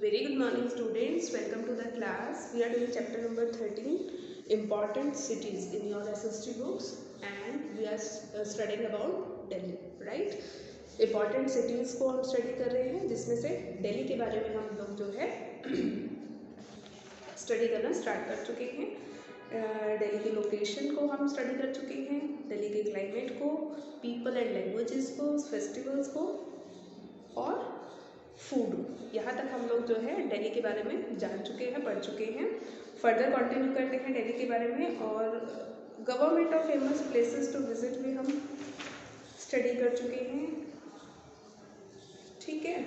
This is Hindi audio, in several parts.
Very good morning students, welcome to the class. We are doing chapter number 13, important cities in your SST books, and we are studying about Delhi, right? Important cities को हम स्टडी कर रहे हैं, जिसमें से दिल्ली के बारे में हम लोग जो है स्टडी करना स्टार्ट कर चुके हैं। दिल्ली की लोकेशन को हम स्टडी कर चुके हैं, दिल्ली के क्लाइमेट को, पीपल एंड लैंग्वेजेस को, फेस्टिवल्स को और फूड, यहाँ तक हम लोग जो है दिल्ली के बारे में जान चुके हैं, पढ़ चुके हैं। फर्दर कंटिन्यू करते हैं दिल्ली के बारे में, और government of famous places to visit भी हम स्टडी कर चुके हैं। ठीक है,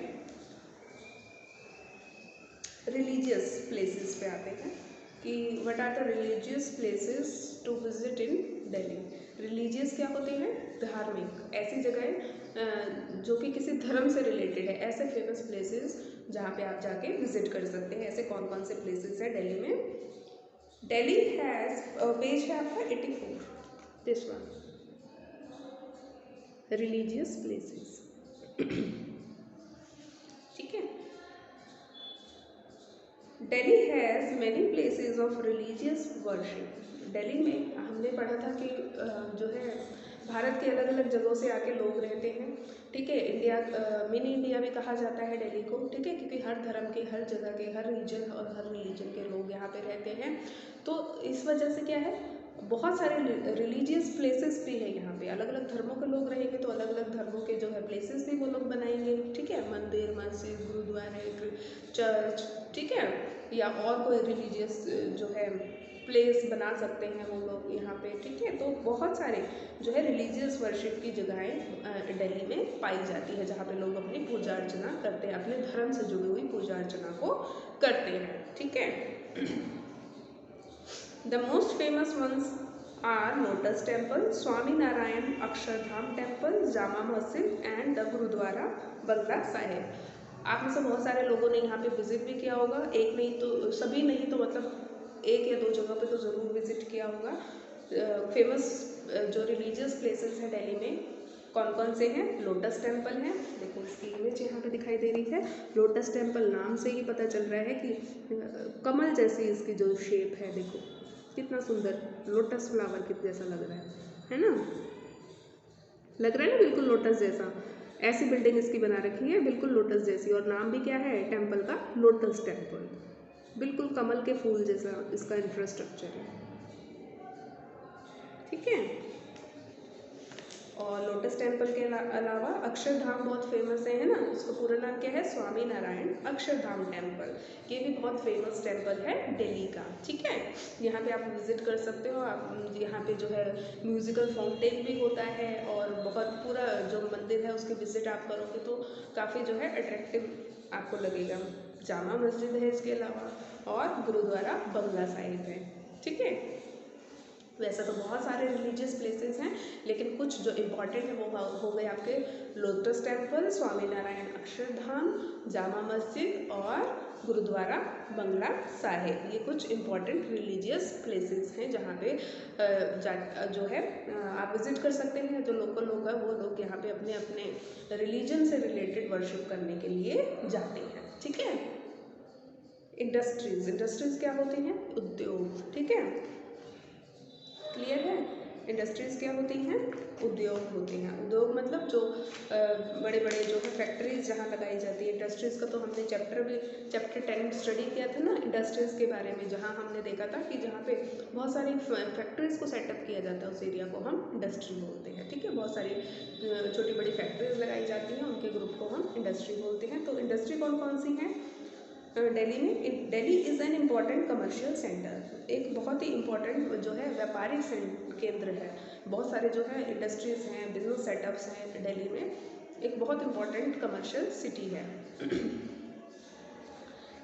रिलीजियस प्लेसेस पे आते हैं कि what are the religious places to visit in Delhi. Religious क्या होते हैं? धार्मिक, ऐसी जगह जो कि किसी धर्म से रिलेटेड है, ऐसे फेमस प्लेसेस जहाँ पे आप जाके विजिट कर सकते हैं। ऐसे कौन कौन से प्लेसेस हैं दिल्ली में? दिल्ली हैज़ पेज है आपका 84, दिस वन, रिलीजियस प्लेसेस। ठीक है, Delhi has many places of religious worship. Delhi में हमने पढ़ा था कि जो है भारत के अलग अलग जगहों से आके लोग रहते हैं। ठीक है, इंडिया मिनी इंडिया भी कहा जाता है दिल्ली को। ठीक है, क्योंकि हर धर्म के, हर जगह के, हर रीजन और हर रिलीजन के लोग यहाँ पे रहते हैं। तो इस वजह से क्या है, बहुत सारे रिलीजियस प्लेसेस भी है यहाँ पे। अलग अलग धर्मों के लोग रहेंगे तो अलग अलग धर्मों के जो है प्लेसेस भी वो लोग बनाएंगे। ठीक है, मंदिर, मस्जिद, गुरुद्वारे, चर्च, ठीक है, या और कोई रिलीजियस जो है प्लेस बना सकते हैं वो लोग यहाँ पे। ठीक है, तो बहुत सारे जो है रिलीजियस वर्शिप की जगहें दिल्ली में पाई जाती है, जहाँ पे लोग अपनी पूजा अर्चना करते हैं, अपने धर्म से जुड़ी हुई पूजा अर्चना को करते हैं। ठीक है, the most famous ones are lotus temple, Swami Narayan Akshardham temple, Jama Masjid and the Gurudwara Bangla Sahib. आप में से बहुत सारे लोगों ने यहाँ पे विजिट भी किया होगा, एक नहीं तो सभी नहीं तो मतलब एक या दो जगह पे तो ज़रूर विजिट किया होगा। फेमस जो रिलीजियस प्लेसेस हैं दिल्ली में कौन कौन से हैं? लोटस टेम्पल है, देखो इसकी इमेज यहाँ पे दिखाई दे रही है। लोटस टेम्पल नाम से ही पता चल रहा है कि कमल जैसी इसकी जो शेप है, देखो कितना सुंदर लोटस फ्लावर कितना जैसा लग रहा है ना? लग रहा है ना, बिल्कुल लोटस जैसा। ऐसी बिल्डिंग इसकी बना रखी है, बिल्कुल लोटस जैसी, और नाम भी क्या है टेम्पल का? Lotus temple. बिल्कुल कमल के फूल जैसा इसका इंफ्रास्ट्रक्चर है। ठीक है, और लोटस टेम्पल के अलावा अक्षरधाम बहुत फेमस है ना? उसका पूरा नाम क्या है? स्वामी नारायण अक्षरधाम टेम्पल। ये भी बहुत फेमस टेम्पल है दिल्ली का। ठीक है, यहाँ पे आप विजिट कर सकते हो। आप यहाँ पे जो है म्यूजिकल फाउंटेन भी होता है, और बहुत पूरा जो मंदिर है उसकी विजिट आप करोगे तो काफ़ी जो है अट्रैक्टिव आपको लगेगा। जामा मस्जिद है इसके अलावा, और गुरुद्वारा बंगला साहिब है। ठीक है, वैसे तो बहुत सारे रिलीजियस प्लेसेस हैं, लेकिन कुछ जो इम्पॉर्टेंट है वो हो गए आपके लोटस टेम्पल, स्वामी नारायण अक्षरधाम, जामा मस्जिद और गुरुद्वारा बंगला साहिब। ये कुछ इम्पॉर्टेंट रिलीजियस प्लेसेस हैं जहाँ पे जो है आप विजिट कर सकते हैं। जो लोकल लोग हैं वो लोग यहाँ पे अपने अपने रिलीजन से रिलेटेड वर्शिप करने के लिए जाते हैं। ठीक है, इंडस्ट्रीज क्या होती हैं? उद्योग। ठीक है, क्लियर है? इंडस्ट्रीज़ क्या होती हैं? उद्योग होते हैं। उद्योग मतलब जो बड़े बड़े जो है फैक्ट्रीज जहाँ लगाई जाती है। इंडस्ट्रीज़ का तो हमने चैप्टर 10 स्टडी किया था ना इंडस्ट्रीज़ के बारे में, जहाँ हमने देखा था कि जहाँ पे बहुत सारी फैक्ट्रीज़ को सेटअप किया जाता है, उस एरिया को हम इंडस्ट्री बोलते हैं। ठीक है, बहुत सारी छोटी बड़ी फैक्ट्रीज लगाई जाती हैं, उनके ग्रुप को हम इंडस्ट्री बोलते हैं। तो इंडस्ट्री कौन कौन सी हैं दिल्ली में? Delhi is an important commercial centre, एक बहुत ही इम्पॉर्टेंट जो है व्यापारिक केंद्र है। बहुत सारे जो है इंडस्ट्रीज़ हैं, बिजनेस सेटअप्स हैं दिल्ली में। एक बहुत इम्पॉर्टेंट कमर्शियल सिटी है।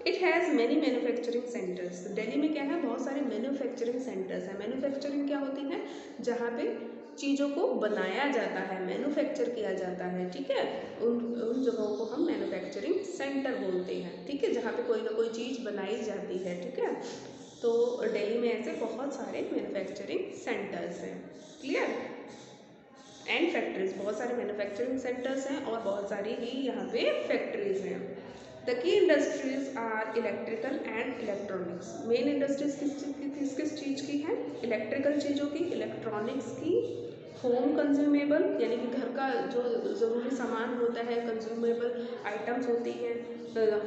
It has many manufacturing centres. Delhi में क्या है? बहुत सारे मैन्युफैक्चरिंग सेंटर्स हैं। मैन्युफैक्चरिंग क्या होती है? जहाँ पे चीज़ों को बनाया जाता है, मैन्युफैक्चर किया जाता है। ठीक है, उन जगहों को हम मैन्युफैक्चरिंग सेंटर बोलते हैं। ठीक है, जहाँ पे कोई ना कोई चीज़ बनाई जाती है। ठीक है, तो दिल्ली में ऐसे बहुत सारे मैन्युफैक्चरिंग सेंटर्स हैं। क्लियर? एंड फैक्ट्रीज, बहुत सारे मैन्युफैक्चरिंग सेंटर्स हैं और बहुत सारी ही यहाँ पे फैक्ट्रीज हैं। The key industries are electrical and electronics. Main industries किस चीज़ की है? इलेक्ट्रिकल चीज़ों की, इलेक्ट्रॉनिक्स की, होम कंज्यूमेबल यानी कि घर का जो ज़रूरी सामान होता है, कंज्यूमेबल आइटम्स होती हैं,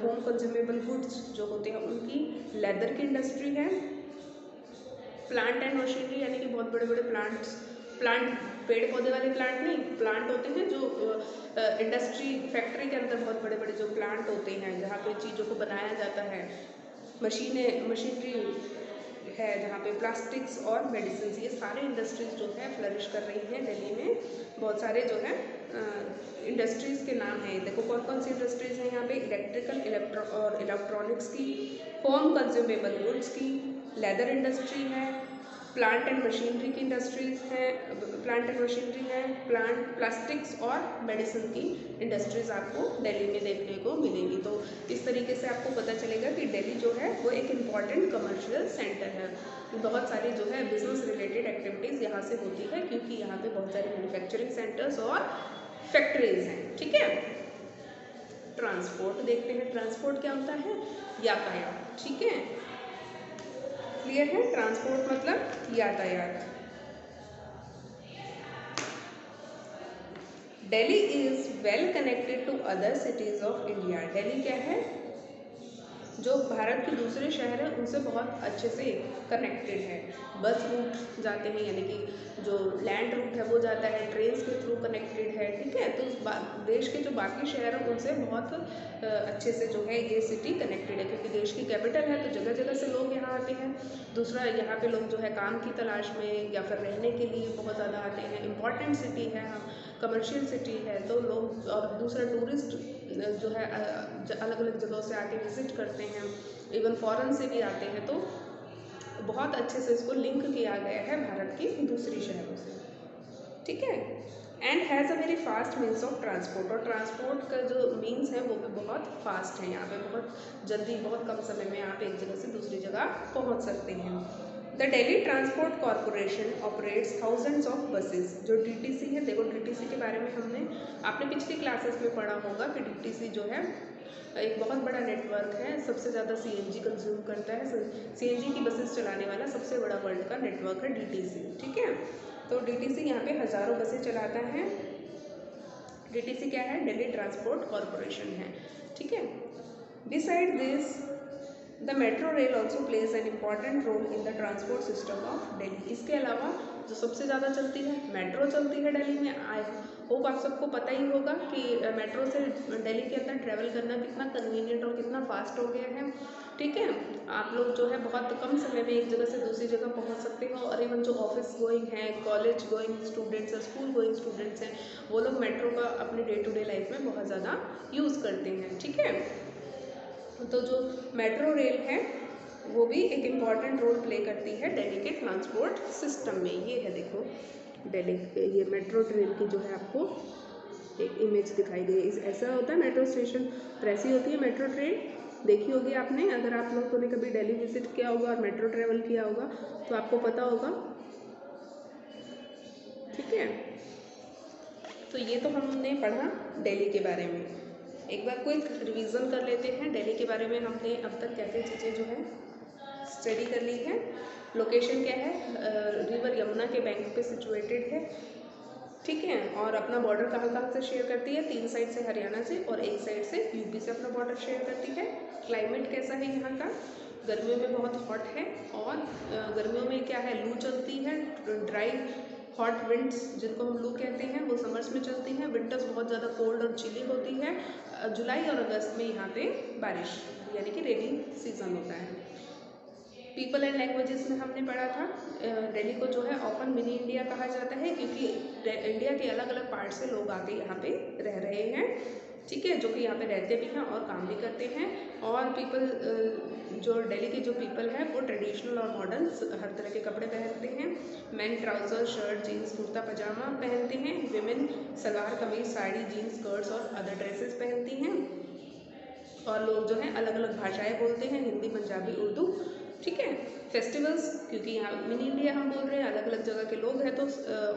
होम कंज्यूमेबल गुड्स जो होते हैं उनकी, लेदर की इंडस्ट्री है, प्लांट एंड मशीनरी यानी कि बहुत बड़े बड़े प्लांट पेड़ पौधे वाले प्लांट नहीं, प्लांट होते हैं जो इंडस्ट्री फैक्ट्री के अंदर बहुत बड़े बड़े जो प्लांट होते हैं जहाँ पे चीज़ों को बनाया जाता है, मशीनरी है जहाँ पे प्लास्टिक्स और मेडिसिन, ये सारे इंडस्ट्रीज जो है फ्लरिश कर रही हैं दिल्ली में। बहुत सारे जो है इंडस्ट्रीज़ के नाम हैं, देखो कौन कौन सी इंडस्ट्रीज़ हैं यहाँ पे, इलेक्ट्रिकल और इलेक्ट्रॉनिक्स की, होम कंज्यूमेबल गुड्स की, लेदर इंडस्ट्री है, प्लांट एंड मशीनरी की इंडस्ट्रीज है, प्लांट एंड मशीनरी है, प्लास्टिक्स और मेडिसिन की इंडस्ट्रीज आपको दिल्ली में देखने को मिलेंगी। तो इस तरीके से आपको पता चलेगा कि दिल्ली जो है वो एक इम्पॉर्टेंट कमर्शियल सेंटर है। बहुत सारी जो है बिजनेस रिलेटेड एक्टिविटीज़ यहाँ से होती है क्योंकि यहाँ पे बहुत सारे मैन्युफैक्चरिंग सेंटर्स और फैक्ट्रीज हैं। ठीक है, ट्रांसपोर्ट देखते हैं। ट्रांसपोर्ट क्या होता है? यातायात। ठीक है, क्लियर है? ट्रांसपोर्ट मतलब यातायात। Delhi is well connected to other cities of India. Delhi क्या है? जो भारत के दूसरे शहर हैं उनसे बहुत अच्छे से कनेक्टेड है। बस रूट जाते हैं यानी कि जो लैंड रूट है वो जाता है, ट्रेन के थ्रू कनेक्टेड है। ठीक है, तो देश के जो बाकी शहर हैं उनसे बहुत अच्छे से जो है ये सिटी कनेक्टेड है क्योंकि देश की कैपिटल है तो जगह जगह से लोग यहाँ आते हैं। दूसरा, यहाँ पे लोग जो है काम की तलाश में या फिर रहने के लिए बहुत ज़्यादा आते हैं। इम्पॉर्टेंट सिटी है, कमर्शियल सिटी है, तो लोग, और दूसरा टूरिस्ट जो है अलग अलग जगहों से आके विजिट करते हैं, इवन फॉरेन से भी आते हैं। तो बहुत अच्छे से इसको लिंक किया गया है भारत की दूसरी शहरों से। ठीक है, and has a very fast means of transport. और ट्रांसपोर्ट का जो मीन्स है वो भी बहुत फास्ट है। यहाँ पे बहुत जल्दी, बहुत कम समय में आप एक जगह से दूसरी जगह पहुँच सकते हैं। The Delhi transport corporation operates thousands of buses. जो डीटीसी है, देखो डीटीसी के बारे में आपने पिछली क्लासेस में पढ़ा होगा कि डीटीसी जो है एक बहुत बड़ा नेटवर्क है, सबसे ज़्यादा सीएनजी कंज्यूम करता है। सीएनजी की बसेस चलाने वाला सबसे बड़ा वर्ल्ड का नेटवर्क है डीटीसी। ठीक है, तो डीटीसी यहाँ पे हज़ारों बसें चलाता है। डीटीसी क्या है? दिल्ली ट्रांसपोर्ट कॉरपोरेशन है। ठीक है, beside this the metro rail also plays an important role in the transport system of Delhi. इसके अलावा जो सबसे ज़्यादा चलती है मेट्रो चलती है दिल्ली में। आई होप आप सबको पता ही होगा कि मेट्रो से दिल्ली के अंदर ट्रैवल करना कितना कन्वीनियंट और कितना फास्ट हो गया है। ठीक है, आप लोग जो है बहुत कम समय में एक जगह से दूसरी जगह पहुंच सकते हो। और इवन जो ऑफिस गोइंग हैं, कॉलेज गोइंग स्टूडेंट्स हैं, स्कूल गोइंग स्टूडेंट्स हैं, वो लोग मेट्रो का अपने डे टू डे लाइफ में बहुत ज़्यादा यूज़ करते हैं। ठीक है, तो जो मेट्रो रेल है वो भी एक इम्पॉर्टेंट रोल प्ले करती है दिल्ली के ट्रांसपोर्ट सिस्टम में। ये है, देखो दिल्ली ये मेट्रो ट्रेन की जो है आपको एक इमेज दिखाई दे। इस ऐसा होता है मेट्रो स्टेशन, तो ऐसी होती है मेट्रो ट्रेन। देखी होगी आपने, अगर आप लोगों ने कभी दिल्ली विजिट किया होगा और मेट्रो ट्रेवल किया होगा तो आपको पता होगा। ठीक है, तो ये तो हमने पढ़ा दिल्ली के बारे में। एक बार क्विक रिवीजन कर लेते हैं दिल्ली के बारे में। हमने अब तक क्या क्या चीज़ें जो है स्टडी कर ली है। लोकेशन क्या है? रिवर यमुना के बैंक पे सिचुएटेड है। ठीक है, और अपना बॉर्डर कहाँ कहाँ से शेयर करती है? 3 साइड से हरियाणा से और 1 साइड से यूपी से अपना बॉर्डर शेयर करती है। क्लाइमेट कैसा है यहाँ का? गर्मियों में बहुत हॉट है और गर्मियों में क्या है, लू चलती है। ड्राई हॉट विंड्स जिनको हम लू कहते हैं वो समर्स में चलती हैं। विंटर्स बहुत ज़्यादा कोल्ड और चिली होती है। जुलाई और अगस्त में यहाँ पे बारिश यानी कि रेनी सीजन होता है। पीपल एंड लैंग्वेजेस में हमने पढ़ा था दिल्ली को जो है ऑफन मिनी इंडिया कहा जाता है क्योंकि इंडिया के अलग अलग पार्ट से लोग आके यहाँ पे रह रहे हैं। ठीक है, जो कि यहाँ पे रहते भी हैं और काम भी करते हैं। और जो दिल्ली के जो पीपल हैं वो ट्रेडिशनल और मॉडर्न हर तरह के कपड़े पहनते हैं। Men trouser, shirt, jeans, kurta pajama पहनते हैं। Women salwar kameez, sari, jeans, skirts और अदर ड्रेसेस पहनती हैं। और लोग जो हैं अलग अलग भाषाएं बोलते हैं, हिंदी, पंजाबी, उर्दू। ठीक है, फेस्टिवल्स, क्योंकि यहाँ मिनी इंडिया हम बोल रहे हैं, अलग अलग जगह के लोग हैं, तो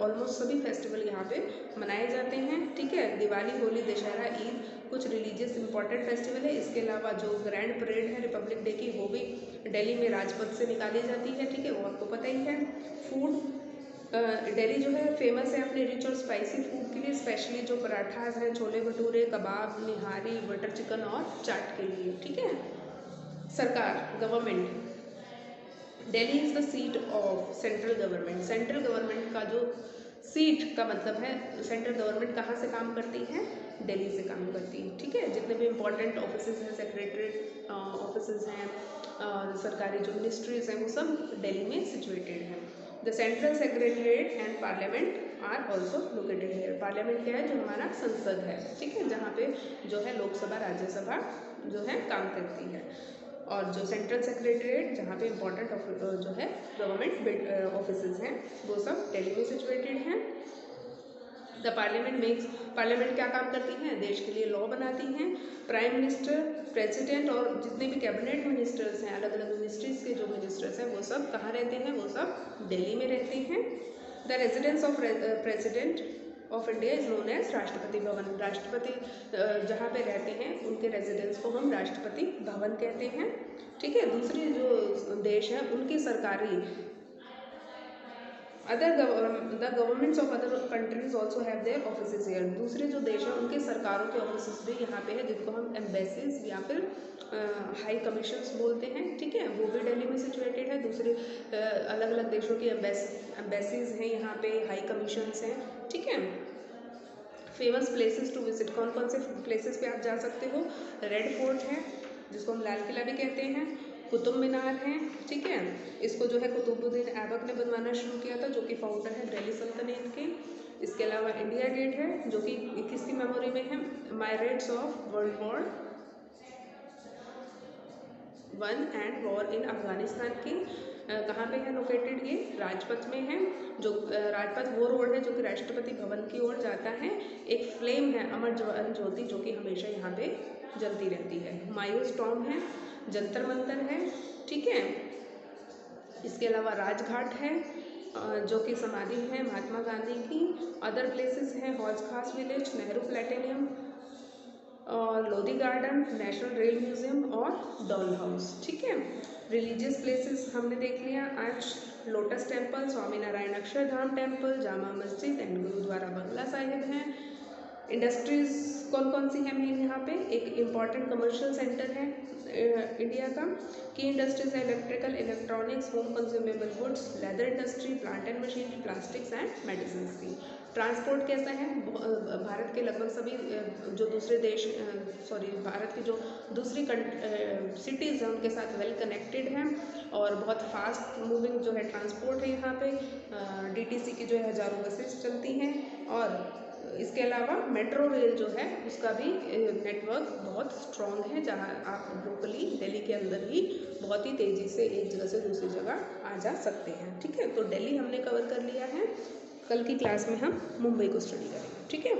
ऑलमोस्ट सभी फेस्टिवल यहाँ पे मनाए जाते हैं। ठीक है, दिवाली, होली, दशहरा, ईद कुछ रिलीजियस इंपॉर्टेंट फेस्टिवल है। इसके अलावा जो ग्रैंड परेड है रिपब्लिक डे की, वो भी दिल्ली में राजपथ से निकाली जाती है। ठीक है, वो आपको पता ही है। फूड, दिल्ली जो है फेमस है अपने रिच और स्पाइसी फूड के लिए, स्पेशली जो पराठाज हैं, छोले भटूरे, कबाब, निहारी, बटर चिकन और चाट के लिए। ठीक है, सरकार, government, Delhi is the seat of central government. Central government का जो सीट का मतलब है, सेंट्रल गवर्नमेंट कहाँ से काम करती है? दिल्ली से काम करती है। ठीक है, जितने भी इम्पोर्टेंट ऑफिसेज हैं, सेक्रेटरीट ऑफिसेज हैं, सरकारी जो मिनिस्ट्रीज हैं, वो सब दिल्ली में सिचुएटेड हैं। The central secretariat and parliament are also located है। पार्लियामेंट क्या है? जो हमारा संसद है। ठीक है, जहाँ पे जो है लोकसभा, राज्यसभा जो है काम करती है। और जो सेंट्रल सेक्रेटरीट, जहाँ पे इम्पोर्टेंट जो है गवर्नमेंट ऑफिसेज हैं, वो सब दिल्ली में सिचुएटेड हैं। द पार्लियामेंट क्या काम करती हैं? देश के लिए लॉ बनाती हैं। प्राइम मिनिस्टर, प्रेसिडेंट और जितने भी कैबिनेट मिनिस्टर्स हैं, अलग अलग मिनिस्ट्रीज के जो मिनिस्टर्स हैं, वो सब कहाँ रहते हैं? वो सब दिल्ली में रहते हैं। The residence of president of India is known as Rashtrapati Bhavan. राष्ट्रपति जहाँ पे रहते हैं उनके रेजिडेंस को हम राष्ट्रपति भवन कहते हैं। ठीक है, दूसरी जो देश है उनकी सरकारी the governments of other countries also have their offices here. दूसरे जो देश हैं उनके सरकारों के ऑफिसेज भी यहाँ पे है, जिनको हम एम्बेसीज या फिर हाई कमीशंस बोलते हैं। ठीक है, वो भी दिल्ली में सिचुएटेड है। दूसरे अलग अलग देशों की एम्बेसीज हैं यहाँ पे, हाई कमीशंस हैं। ठीक है, फेमस प्लेसेस टू विजिट, कौन कौन से प्लेसेस पे आप जा सकते हो? रेड फोर्ट है, जिसको हम लाल किला भी कहते हैं। कुतुब मीनार है। ठीक है, इसको जो है कुतुबुद्दीन ऐबक ने बनवाना शुरू किया था, जो कि फाउंडर है दिल्ली सल्तनत के। इसके अलावा इंडिया गेट है, जो कि किसकी मेमोरी में है? Myriads of world war I and war in Afghanistan की। कहाँ पे है लोकेटेड? ये राजपथ में है। जो राजपथ वो रोड है जो कि राष्ट्रपति भवन की ओर जाता है। एक फ्लेम है, अमर ज्योति, जो कि हमेशा यहाँ पे जलती रहती है। हुमायूंस टॉम्ब है, जंतर मंतर है। ठीक है, इसके अलावा राजघाट है, जो कि समाधि है महात्मा गांधी की। अदर प्लेसेस हैं हौज खास विलेज, नेहरू प्लेटेनियम और Lodhi garden, national rail museum और डॉल हाउस। ठीक है, रिलीजियस प्लेसेस हमने देख लिया आज। Lotus temple, Swami Narayan Akshardham temple, Jama Masjid and gurdwara Bangla Sahib हैं। इंडस्ट्रीज कौन कौन सी हैं मेन यहाँ पे? एक इम्पॉर्टेंट कमर्शियल सेंटर है इंडिया का। की इंडस्ट्रीज है electrical, electronics, home consumable goods, leather industry, plant and machinery, plastics and medicine की। ट्रांसपोर्ट कैसा है? भारत के लगभग सभी जो दूसरे देश भारत की जो दूसरी सिटीज़ हैं उनके साथ वेल कनेक्टेड हैं और बहुत फास्ट मूविंग जो है ट्रांसपोर्ट है यहाँ पे। DTC की जो है हज़ारों बसेस चलती हैं और इसके अलावा मेट्रो रेल जो है उसका भी नेटवर्क बहुत स्ट्रॉन्ग है, जहाँ आप लोकली दिल्ली के अंदर ही बहुत ही तेज़ी से एक जगह से दूसरी जगह आ जा सकते हैं। ठीक है, तो दिल्ली हमने कवर कर लिया है। कल की क्लास में हम मुंबई को स्टडी करेंगे। ठीक है।